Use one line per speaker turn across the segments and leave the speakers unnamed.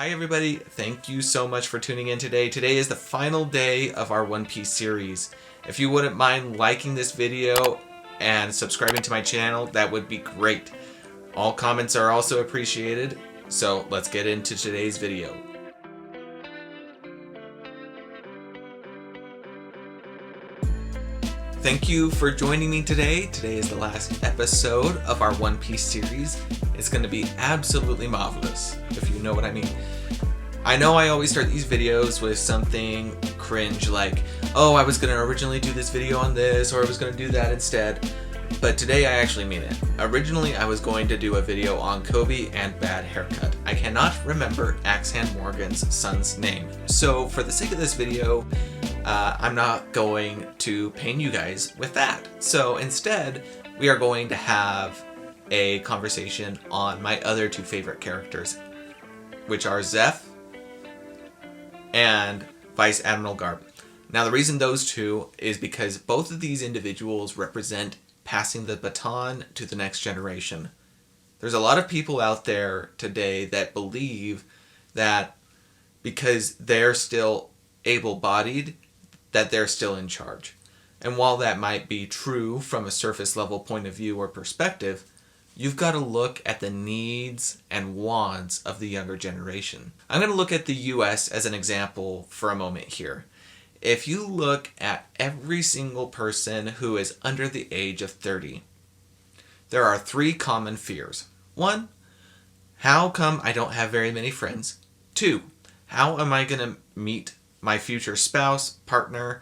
Hi everybody, thank you so much for tuning in today. Today is the final day of our One Piece series. If you wouldn't mind liking this video and subscribing to my channel, that would be great. All comments are also appreciated, so let's get into today's video. Thank you for joining me today. Today is the last episode of our One Piece series. It's going to be absolutely marvelous, if you know what I mean. I know I always start these videos with something cringe like, oh, I was going to originally do this video on this, or I was going to do that instead. But today I actually mean it. Originally I was going to do a video on Kobe and bad haircut. I cannot remember Axehand Morgan's son's name. So for the sake of this video, I'm not going to pain you guys with that. So instead, we are going to have a conversation on my other two favorite characters, which are Zeph and Vice Admiral Garp. Now the reason those two is because both of these individuals represent passing the baton to the next generation. There's a lot of people out there today that believe that because they're still able-bodied, that they're still in charge. And while that might be true from a surface level point of view or perspective, you've got to look at the needs and wants of the younger generation. I'm going to look at the US as an example for a moment here. If you look at every single person who is under the age of 30, there are three common fears. 1, how come I don't have very many friends? 2, how am I going to meet my future spouse, partner,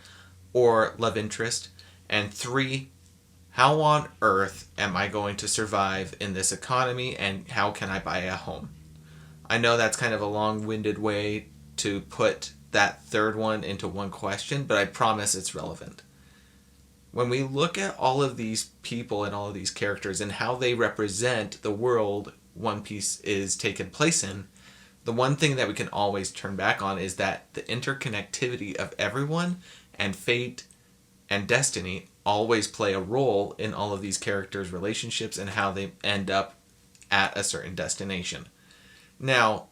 or love interest? And 3, how on earth am I going to survive in this economy, and how can I buy a home? I know that's kind of a long-winded way to put that third one into one question, but I promise it's relevant. When we look at all of these people and all of these characters and how they represent the world One Piece is taking place in, the one thing that we can always turn back on is that the interconnectivity of everyone and fate and destiny always play a role in all of these characters' relationships and how they end up at a certain destination. Now,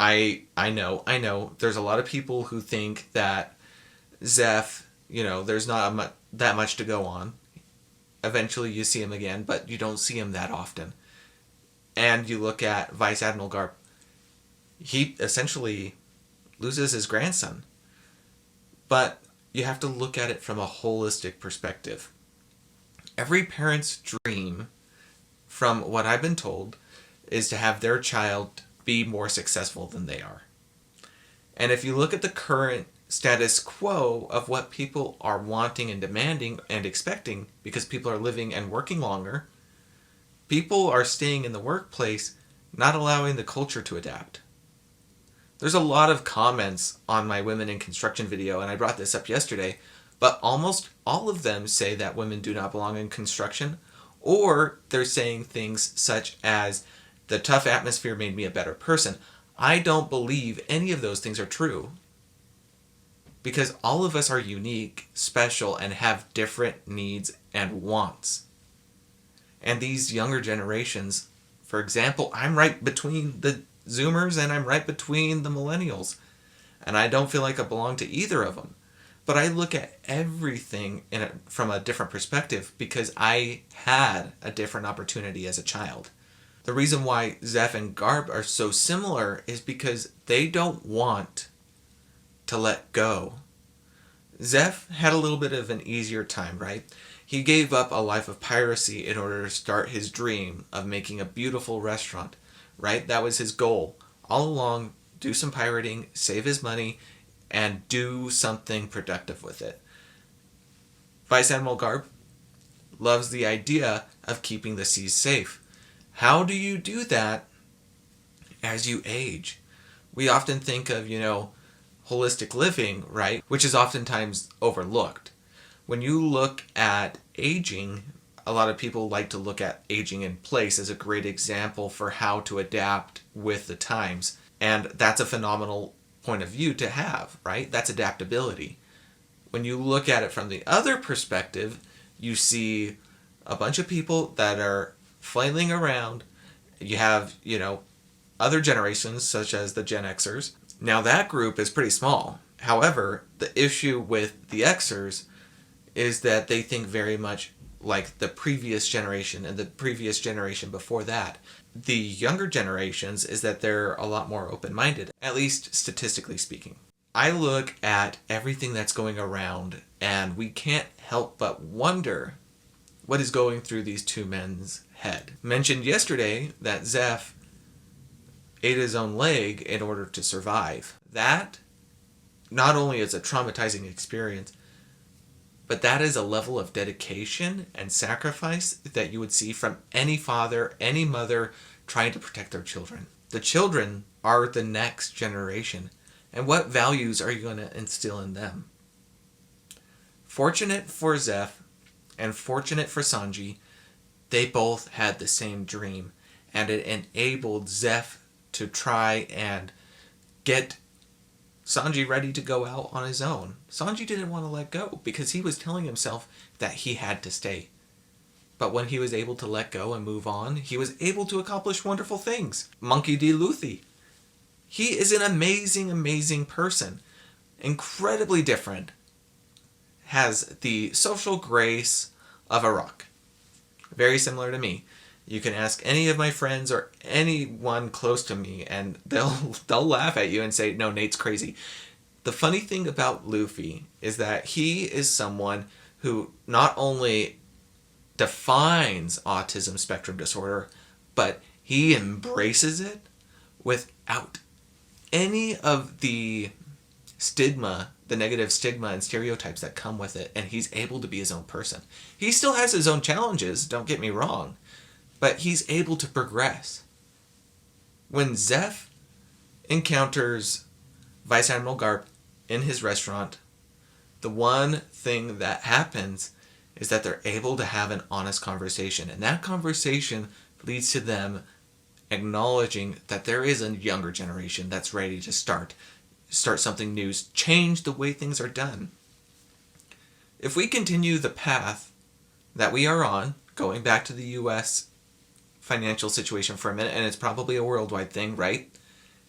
I know, there's a lot of people who think that Zeph, there's not that much to go on. Eventually you see him again, but you don't see him that often. And you look at Vice Admiral Garp, he essentially loses his grandson. But you have to look at it from a holistic perspective. Every parent's dream, from what I've been told, is to have their child be more successful than they are. And if you look at the current status quo of what people are wanting and demanding and expecting, because people are living and working longer, people are staying in the workplace, not allowing the culture to adapt. There's a lot of comments on my Women in Construction video, and I brought this up yesterday, but almost all of them say that women do not belong in construction, or they're saying things such as, the tough atmosphere made me a better person. I don't believe any of those things are true, because all of us are unique, special, and have different needs and wants. And these younger generations, for example, I'm right between the Zoomers and I'm right between the millennials, and I don't feel like I belong to either of them. But I look at everything from a different perspective because I had a different opportunity as a child. The reason why Zeph and Garp are so similar is because they don't want to let go. Zeph had a little bit of an easier time, right? He gave up a life of piracy in order to start his dream of making a beautiful restaurant, right? That was his goal. All along, do some pirating, save his money, and do something productive with it. Vice Admiral Garp loves the idea of keeping the seas safe. How do you do that as you age? We often think of, holistic living, right? Which is oftentimes overlooked. When you look at aging, a lot of people like to look at aging in place as a great example for how to adapt with the times. And that's a phenomenal point of view to have, right? That's adaptability. When you look at it from the other perspective, you see a bunch of people that are flailing around. You have, other generations, such as the Gen Xers. Now that group is pretty small. However, the issue with the Xers is that they think very much like the previous generation and the previous generation before that. The younger generations is that they're a lot more open-minded, at least statistically speaking. I look at everything that's going around and we can't help but wonder what is going through these two men's head. Mentioned yesterday that Zeph ate his own leg in order to survive. That not only is a traumatizing experience, but that is a level of dedication and sacrifice that you would see from any father, any mother trying to protect their children. The children are the next generation, and what values are you going to instill in them? Fortunate for Zeph and fortunate for Sanji, they both had the same dream, and it enabled Zeph to try and get Sanji ready to go out on his own. Sanji didn't want to let go because he was telling himself that he had to stay. But when he was able to let go and move on, he was able to accomplish wonderful things. Monkey D. Luffy. He is an amazing, amazing person. Incredibly different. Has the social grace of a rock. Very similar to me. You can ask any of my friends or anyone close to me and they'll laugh at you and say, no, Nate's crazy. The funny thing about Luffy is that he is someone who not only defines autism spectrum disorder, but he embraces it without any of the stigma, the negative stigma and stereotypes that come with it, and he's able to be his own person. He still has his own challenges, don't get me wrong, but he's able to progress. When Zeph encounters Vice Admiral Garp in his restaurant, the one thing that happens is that they're able to have an honest conversation, and that conversation leads to them acknowledging that there is a younger generation that's ready to start something new, change the way things are done. If we continue the path that we are on, going back to the U.S. financial situation for a minute, and it's probably a worldwide thing, right?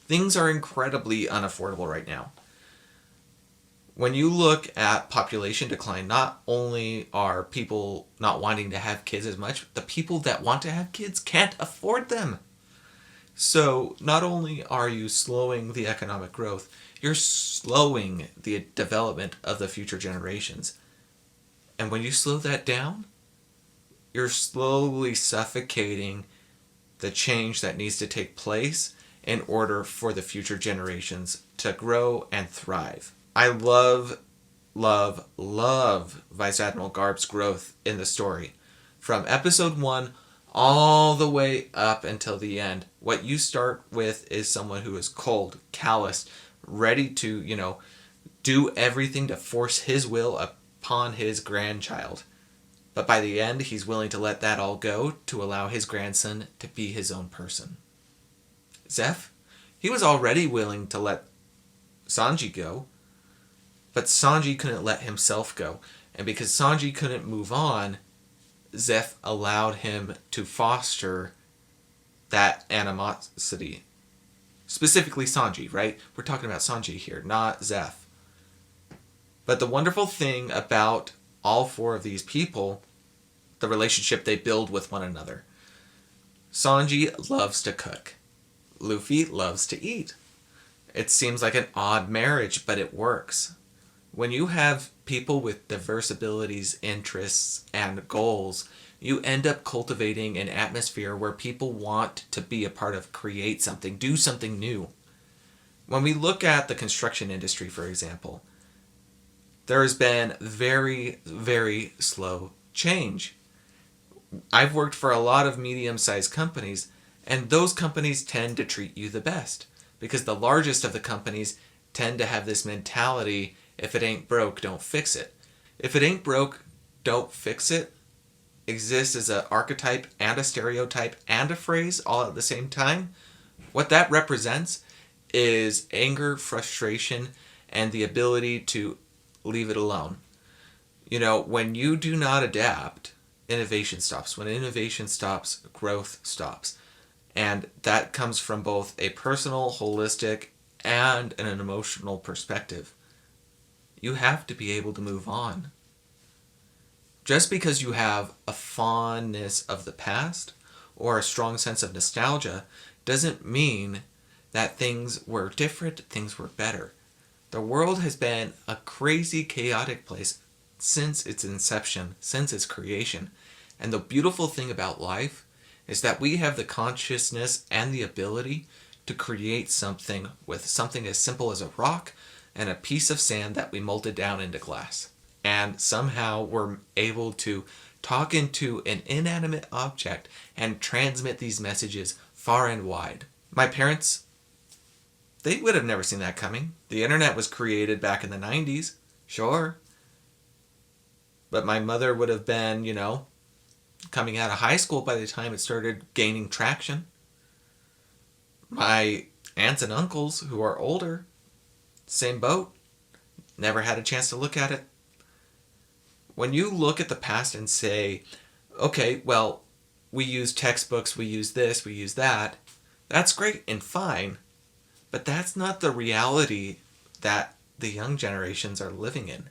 Things are incredibly unaffordable right now. When you look at population decline, not only are people not wanting to have kids as much, the people that want to have kids can't afford them. So not only are you slowing the economic growth, you're slowing the development of the future generations. And when you slow that down, you're slowly suffocating the change that needs to take place in order for the future generations to grow and thrive. I love Vice Admiral Garp's growth in the story. From episode 1 all the way up until the end, what you start with is someone who is cold, calloused, ready to, do everything to force his will upon his grandchild. But by the end, he's willing to let that all go to allow his grandson to be his own person. Zeph, he was already willing to let Sanji go, but Sanji couldn't let himself go. And because Sanji couldn't move on, Zeph allowed him to foster that animosity. Specifically Sanji, right? We're talking about Sanji here, not Zeph. But the wonderful thing about all four of these people, the relationship they build with one another. Sanji loves to cook. Luffy loves to eat. It seems like an odd marriage, but it works. When you have people with diverse abilities, interests, and goals, you end up cultivating an atmosphere where people want to be a part of, create something, do something new. When we look at the construction industry, for example, there has been very, very slow change. I've worked for a lot of medium-sized companies, and those companies tend to treat you the best because the largest of the companies tend to have this mentality, if it ain't broke, don't fix it. If it ain't broke, don't fix it exists as an archetype and a stereotype and a phrase all at the same time. What that represents is anger, frustration, and the ability to leave it alone. When you do not adapt, innovation stops. When innovation stops, growth stops. And that comes from both a personal, holistic, and an emotional perspective. You have to be able to move on. Just because you have a fondness of the past or a strong sense of nostalgia doesn't mean that things were different, things were better. The world has been a crazy, chaotic place since its inception, since its creation. And the beautiful thing about life is that we have the consciousness and the ability to create something with something as simple as a rock and a piece of sand that we molded down into glass. And somehow we're able to talk into an inanimate object and transmit these messages far and wide. My parents, they would have never seen that coming. The internet was created back in the 90s, sure. But my mother would have been, coming out of high school by the time it started gaining traction. My aunts and uncles, who are older, same boat, never had a chance to look at it. When you look at the past and say, okay, well, we use textbooks, we use this, we use that, that's great and fine, but that's not the reality that the young generations are living in.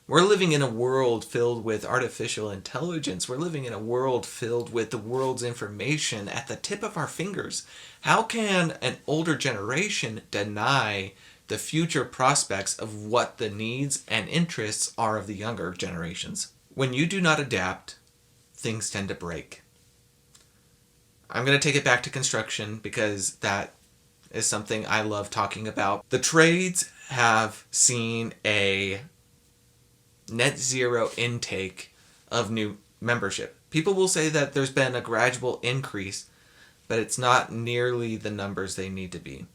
We're living in a world filled with artificial intelligence. We're living in a world filled with the world's information at the tip of our fingers. How can an older generation deny the future prospects of what the needs and interests are of the younger generations? When you do not adapt, things tend to break. I'm going to take it back to construction because that is something I love talking about. The trades have seen a net zero intake of new membership. People will say that there's been a gradual increase, but it's not nearly the numbers they need to be.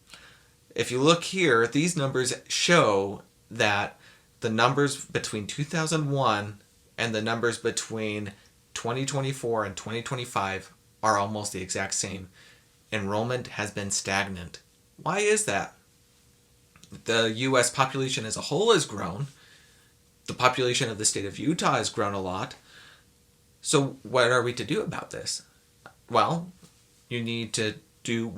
If you look here, these numbers show that the numbers between 2001 and the numbers between 2024 and 2025 are almost the exact same. Enrollment has been stagnant. Why is that? The U.S. population as a whole has grown. The population of the state of Utah has grown a lot. So what are we to do about this? Well, you need to do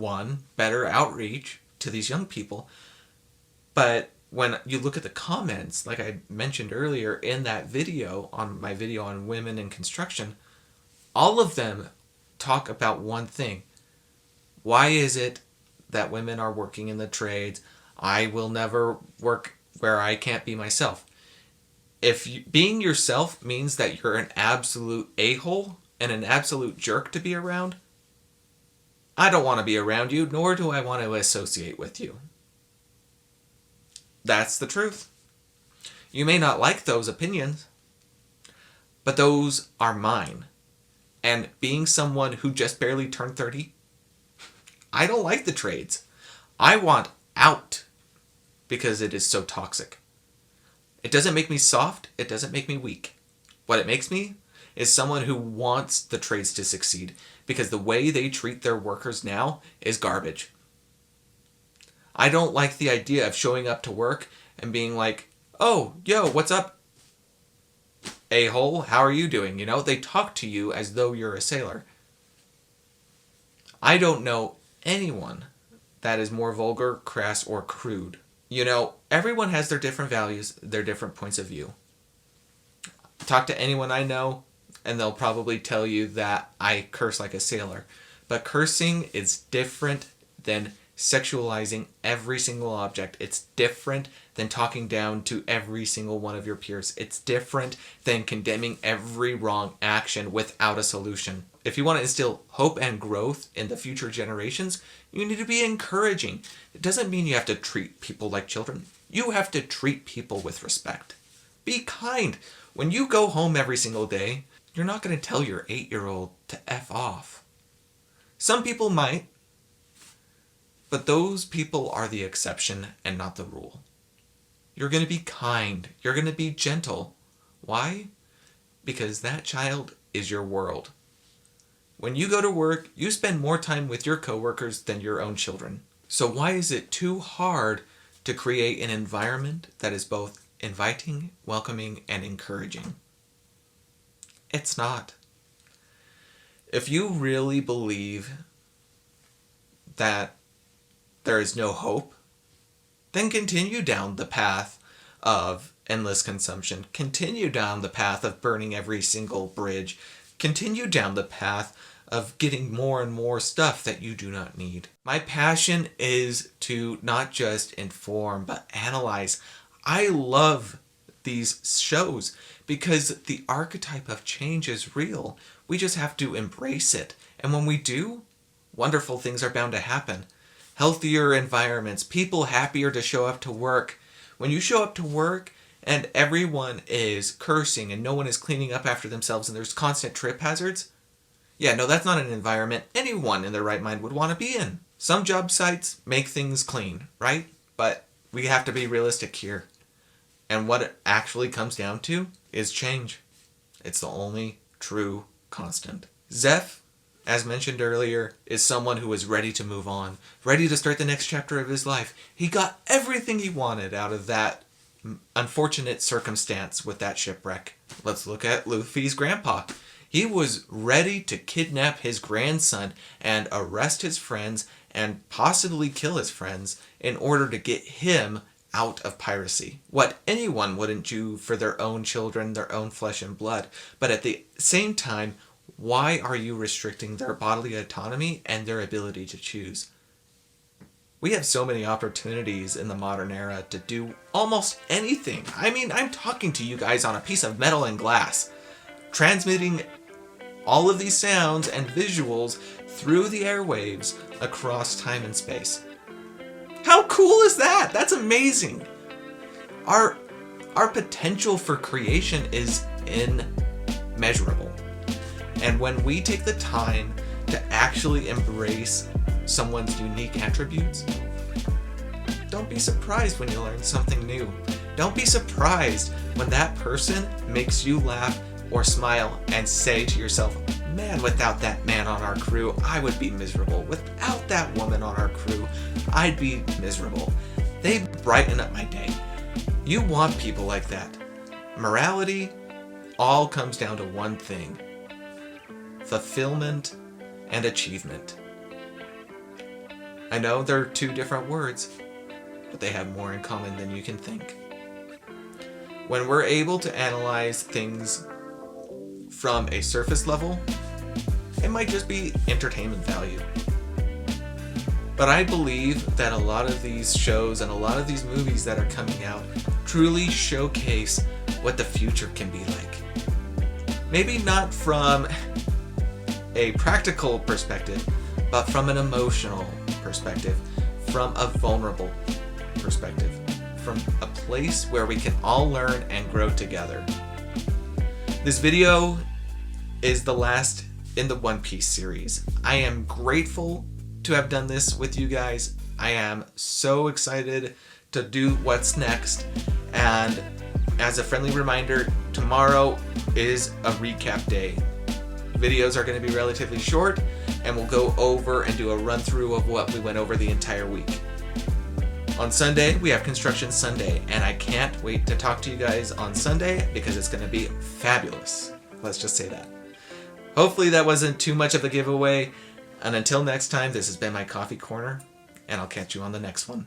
better outreach to these young people. But when you look at the comments, like I mentioned earlier in that video, on my video on women in construction, all of them talk about one thing. Why is it that women are working in the trades? I will never work where I can't be myself. If being yourself means that you're an absolute a-hole and an absolute jerk to be around, I don't want to be around you, nor do I want to associate with you. That's the truth. You may not like those opinions, but those are mine. And being someone who just barely turned 30, I don't like the trades. I want out because it is so toxic. It doesn't make me soft. It doesn't make me weak. What it makes me is someone who wants the trades to succeed, because the way they treat their workers now is garbage. I don't like the idea of showing up to work and being like, oh, yo, what's up, a-hole? How are you doing? They talk to you as though you're a sailor. I don't know anyone that is more vulgar, crass, or crude. Everyone has their different values, their different points of view. Talk to anyone I know, and they'll probably tell you that I curse like a sailor. But cursing is different than sexualizing every single object. It's different than talking down to every single one of your peers. It's different than condemning every wrong action without a solution. If you want to instill hope and growth in the future generations, you need to be encouraging. It doesn't mean you have to treat people like children. You have to treat people with respect. Be kind. When you go home every single day, you're not going to tell your 8-year-old to F off. Some people might, but those people are the exception and not the rule. You're going to be kind. You're going to be gentle. Why? Because that child is your world. When you go to work, you spend more time with your coworkers than your own children. So why is it too hard to create an environment that is both inviting, welcoming, and encouraging? It's not. If you really believe that there is no hope, then continue down the path of endless consumption. Continue down the path of burning every single bridge. Continue down the path of getting more and more stuff that you do not need. My passion is to not just inform, but analyze. I love these shows because the archetype of change is real. We just have to embrace it. And when we do, wonderful things are bound to happen. Healthier environments, people happier to show up to work. When you show up to work and everyone is cursing and no one is cleaning up after themselves and there's constant trip hazards, yeah, no, that's not an environment anyone in their right mind would want to be in. Some job sites make things clean, right? But we have to be realistic here. And what it actually comes down to is change. It's the only true constant. Zeph, as mentioned earlier, is someone who is ready to move on, ready to start the next chapter of his life. He got everything he wanted out of that unfortunate circumstance with that shipwreck. Let's look at Luffy's grandpa. He was ready to kidnap his grandson and arrest his friends and possibly kill his friends in order to get him out of piracy. What anyone wouldn't do for their own children, their own flesh and blood. But at the same time, why are you restricting their bodily autonomy and their ability to choose? We have so many opportunities in the modern era to do almost anything. I mean, I'm talking to you guys on a piece of metal and glass, transmitting all of these sounds and visuals through the airwaves across time and space. How cool is that? That's amazing. Our potential for creation is immeasurable. And when we take the time to actually embrace someone's unique attributes, don't be surprised when you learn something new. Don't be surprised when that person makes you laugh or smile and say to yourself, man, without that man on our crew, I would be miserable. Without that woman on our crew, I'd be miserable. They brighten up my day. You want people like that. Morality all comes down to one thing: fulfillment and achievement. I know they're two different words, but they have more in common than you can think. When we're able to analyze things from a surface level, it might just be entertainment value. But I believe that a lot of these shows and a lot of these movies that are coming out truly showcase what the future can be like. Maybe not from a practical perspective, but from an emotional perspective, from a vulnerable perspective, from a place where we can all learn and grow together. This video is the last in the One Piece series. I am grateful to have done this with you guys. I am so excited to do what's next. And as a friendly reminder, tomorrow is a recap day. Videos are going to be relatively short, and we'll go over and do a run through of what we went over the entire week. On Sunday, we have Construction Sunday, and I can't wait to talk to you guys on Sunday because it's going to be fabulous. Let's just say that. Hopefully that wasn't too much of a giveaway. And until next time, this has been my coffee corner, and I'll catch you on the next one.